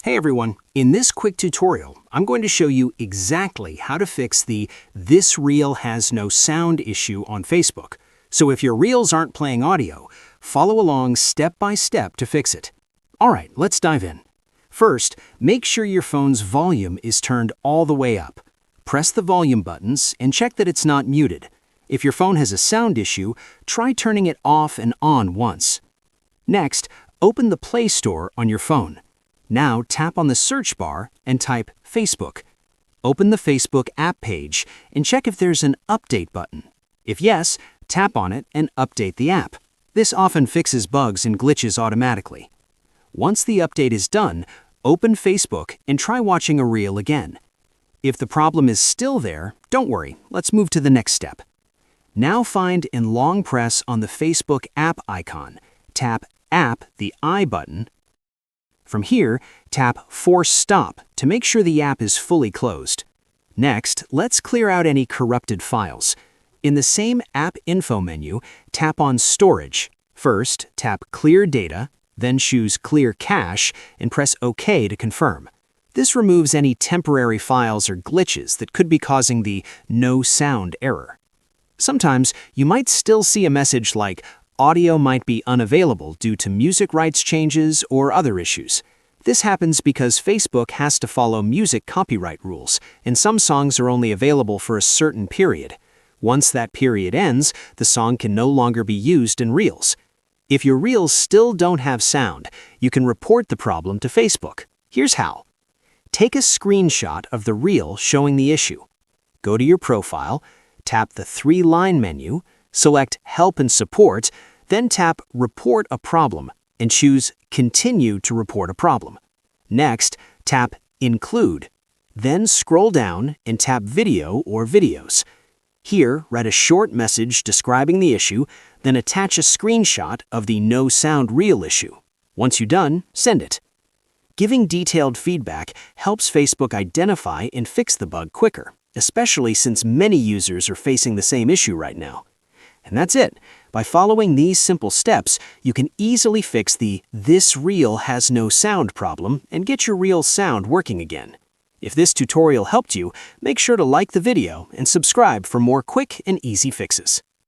Hey everyone, in this quick tutorial, I'm going to show you exactly how to fix the "This reel has no sound" issue on Facebook. So if your reels aren't playing audio, follow along step by step to fix it. Alright, let's dive in. First, make sure your phone's volume is turned all the way up. Press the volume buttons and check that it's not muted. If your phone has a sound issue, try turning it off and on once. Next, open the Play Store on your phone. Now tap on the search bar and type Facebook. Open the Facebook app page and check if there's an Update button. If yes, tap on it and update the app. This often fixes bugs and glitches automatically. Once the update is done, open Facebook and try watching a reel again. If the problem is still there, don't worry, let's move to the next step. Now find and long press on the Facebook app icon. Tap App, the I button. From here, tap Force Stop to make sure the app is fully closed. Next, let's clear out any corrupted files. In the same App Info menu, tap on Storage. First, tap Clear Data, then choose Clear Cache and press OK to confirm. This removes any temporary files or glitches that could be causing the "no sound" error. Sometimes you might still see a message like audio might be unavailable due to music rights changes or other issues. This happens because Facebook has to follow music copyright rules, and some songs are only available for a certain period. Once that period ends, the song can no longer be used in Reels. If your Reels still don't have sound, you can report the problem to Facebook. Here's how. Take a screenshot of the Reel showing the issue. Go to your profile, tap the three-line menu, select Help and Support, then tap Report a Problem and choose Continue to report a problem. Next, tap Include. Then scroll down and tap Video or Videos. Here, write a short message describing the issue, then attach a screenshot of the no sound reel issue. Once you're done, send it. Giving detailed feedback helps Facebook identify and fix the bug quicker, especially since many users are facing the same issue right now. And that's it. By following these simple steps, you can easily fix the "This reel has no sound" problem and get your reel's sound working again. If this tutorial helped you, make sure to like the video and subscribe for more quick and easy fixes.